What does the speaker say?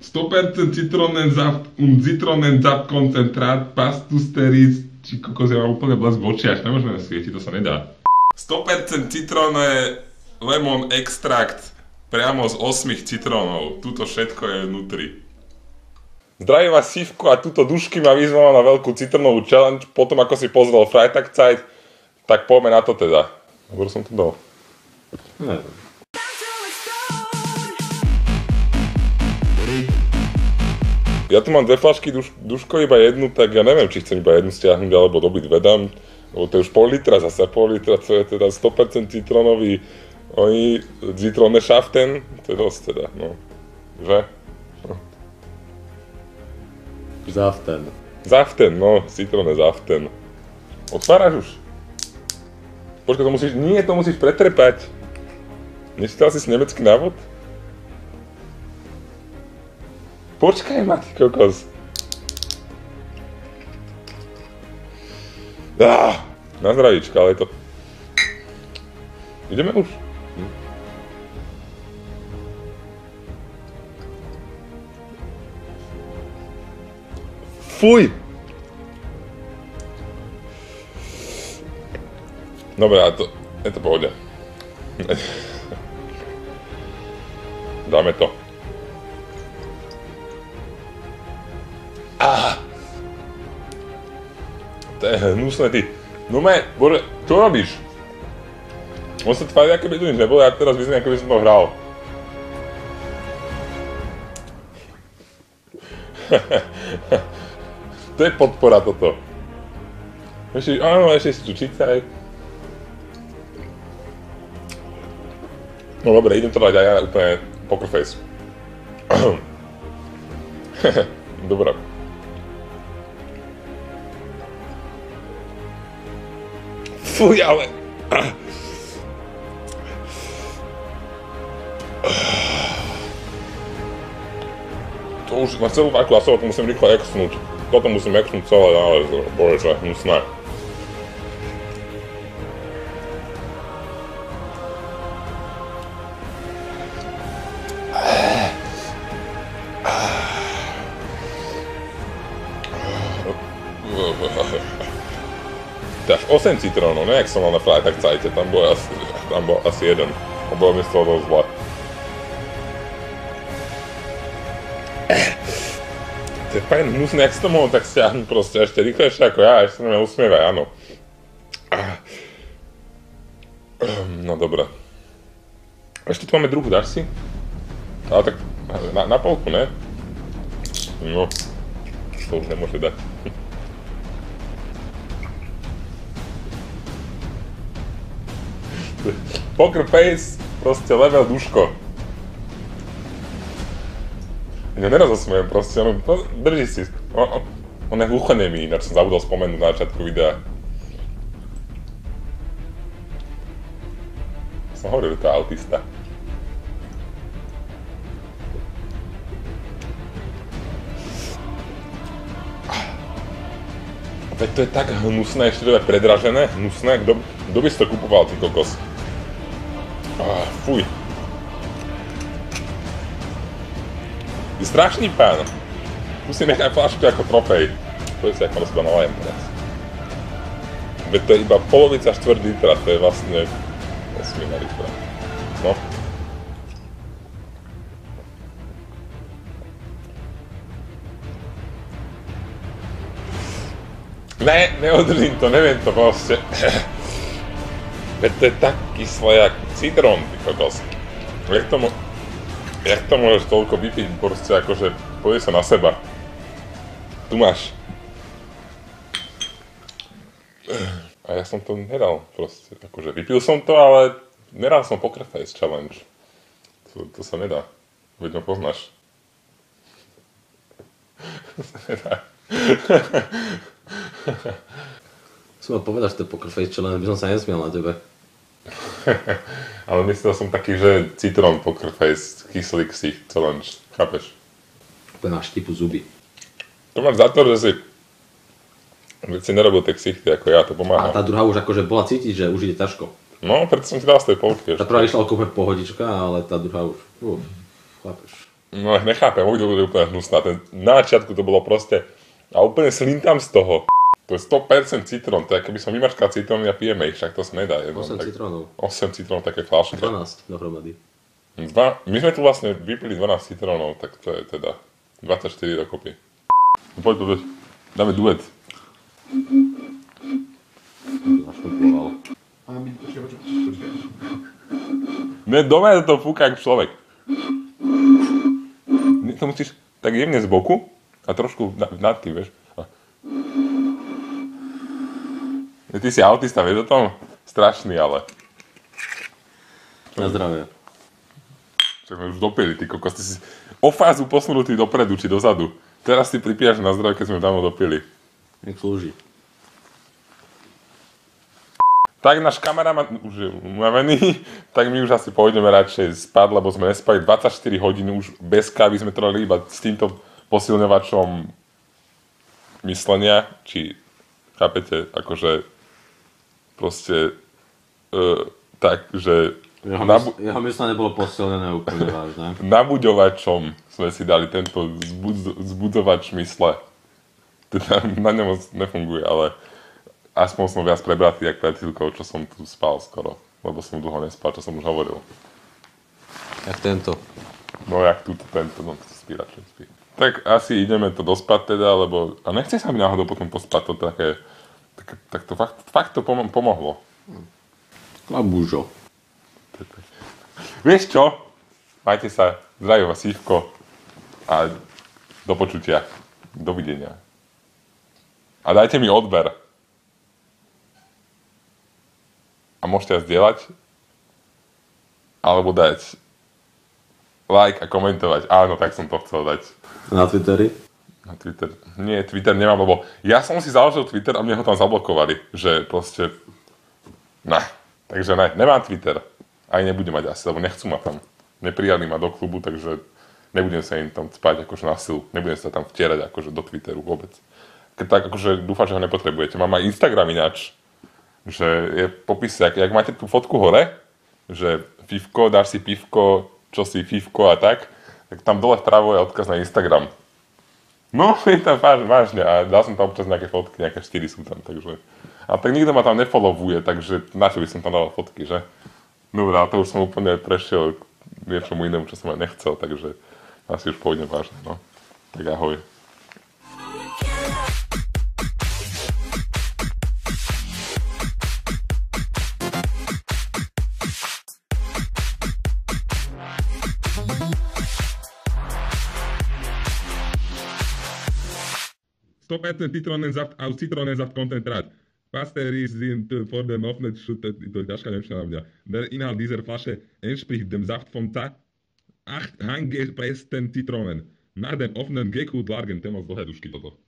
100% Zitronenzapkoncentrát, pastusteris, či kokos, ja mám úplne blesk v očiach, nemôžeme svietiť, to sa nedá. 100% citrónne lemon extrakt priamo z 8 citrónov. Tuto všetko je vnútri. Zdravím vás, Sivko, a tuto Dušky ma vyzval na veľkú citrónovú challenge. Potom ako si pozrel Freitagzeit, tak poďme na to teda. Dobre som to dal. Neviem. Ja tu mám dve fľašky, Duško iba jednu, tak ja neviem, či chcem iba jednu stiahnuť, alebo dobiť vedám. Lebo to je už pol litra, zase pol litra, to je teda 100% citrónový, citrónne šaften, to je dosť teda, no. Že? No. Zaften. Zaften, no, citrónne zaften. Otváraš už? Počkaj, to musíš pretrepať. Nečítal si nemecký návod? Počkaj ma, ty kokos. Na zdravíčka, ale je to... Ideme už? Fuj! Dobre, ale je to pohode. Dáme to. To je hnusné, ty. No bože, čo robíš? On sa tvári, ako by tu nič nebolo, ja teraz vyzerám, ako by som to hral. To je podpora toto. Ešte si tu čítaj. No dobre, idem to dať aj ja úplne poker face. Dobre. Fuj, ale... To už na celú takú klasu, to musím rýchlo exnúť. Toto musím exnúť celé, ale bože, hnusné. Až 8 citrónov, ne, jak som mal na Freitagzeite, tam bol asi jeden. A bolo mi z toho dosť zle. To je fajn hnusné, jak si to mohol tak stiahnuť proste, ešte rýchlejšie ako ja, ešte sa na mňa usmievaj, áno. No dobré. Ešte tu máme druhú, dáš si? Ale tak na polku, ne? No, to už nemôže dať. Poker face, proste level Duško. Ja nerozosmiem proste, drží si. On je hluchonemý, ináč som zabudol spomenúť na začiatku videa. Som hovoril, že to je autista. Veď to je tak hnusné, ešte to je predražené, hnusné, kto by si to kupoval, ty kokos? Fuj. Je strašný pán. Musím nechať fľašku ako trofej. Poď si, ako rozba nalajem teraz. Veď to je iba polovica štvrť litra, to je vlastne 8 litra. No. Ne, neodržím to, neviem to proste. Veď to je tak kyslé jak citrón, ty kokos. Jak to môžeš toľko vypiť, proste akože pozri sa na seba. Tu máš. A ja som to nedal proste, akože vypil som to, ale nedal som Poker Face Challenge. To sa nedá, veď ma poznáš. To sa nedá. Som mal povedať, že to je Poker Face Challenge, by som sa nesmiel na tebe. Ale myslel som taký, že citrón Poker Face, kyslý ksich challenge, chápeš? Úplne máš typu zuby. To máš za to, že si nerobil tie ksichty ako ja, to pomáha. A tá druhá už akože bola cítiť, že už ide ťažko. No, preto som ti dal z tej polky ešte. Tá prvá išla okúpe pohodička, ale tá druhá už, chápeš. No nechápem, to bude úplne hnusná. Na začiatku to bolo proste... A úplne slintám z toho. To je 100% citrón, to je keby som vymačkal citróny a pijeme ich, však to sa nedá. 8 citrónov. 8 citrónov, také fľašky. 12 dohromady. My sme tu vlastne vypili 12 citrónov, tak to je teda 24 dokopy. No poď. Dáme duet. Naštupoval. Počkaj. Ne, doma to fúka jak človek. To musíš tak jemne z boku a trošku nad tým, vieš. Ty si autista, vieš o tom? Strašný, ale. Na zdravie. Čo sme už dopili, ty kokos, ty si o fázu posunutý dopredu či dozadu. Teraz si pripíjaš na zdravie, keď sme dávno dopili. Nech slúži. Tak náš kameraman už je unavený, tak my už asi pôjdeme radšej spať, lebo sme nespali 24 hodín už bez kávy, sme trvali iba s týmto posilňovačom myslenia, či chápete, akože proste tak, že Jeho myslenie bolo posilnené úplne vážne. nabuďovačom sme si dali tento zbudzovač mysle. Teda na ňom moc nefunguje, ale aspoň som viac prebratý, jak priateľkou, čo som tu spal skoro. Lebo som dlho nespal, čo som už hovoril. Jak tento. No jak tento, no spí radšej spí. Tak asi ideme to dospať teda, lebo... A nechce sa mi náhodou potom pospať, to také... Tak to fakt to pomohlo. Labúžo. Vieš čo? Majte sa, zdraví vás Ivko a do počutia. Dovidenia. A dajte mi odber. A môžete aj zdieľať, alebo dať like a komentovať. Áno, tak som to chcel dať. Na Twitteri? Na Twitter. Nie, Twitter nemám, lebo ja som si založil Twitter a mne ho tam zablokovali. Že proste... Takže nemám Twitter. Aj nebudem mať asi, lebo nechcú ma tam. Neprijali ma do klubu, takže nebudem sa im tam spať akože na silu. Nebudem sa tam vtierať akože do Twitteru vôbec. Keď tak akože dúfam, že ho nepotrebujete. Mám aj Instagram ináč. Že je popis, jak máte tú fotku hore, že Fivko, dáš si pivko, čo si Fivko a tak tam dole vpravo je odkaz na Instagram. No, je tam vážne a dal som tam občas nejaké fotky, nejaké 4 sú tam, takže... A tak nikto ma tam nefollowuje, takže na čo by som tam dal fotky, že? No a to už som úplne prešiel k niečomu inému, čo som aj nechcel, takže asi už pôjdem vážne, no. Tak ahoj. Zitronensaft aus Zitronensaftkonzentrat. Pasteurisierend vor dem Öffnungsschutz durch Nemčina. Der Inhalt dieser Flasche entspricht dem Saft von 8 handgepressten Zitronen. Nach dem offenen Gekut lagen, to je moc dlhé dušky toto.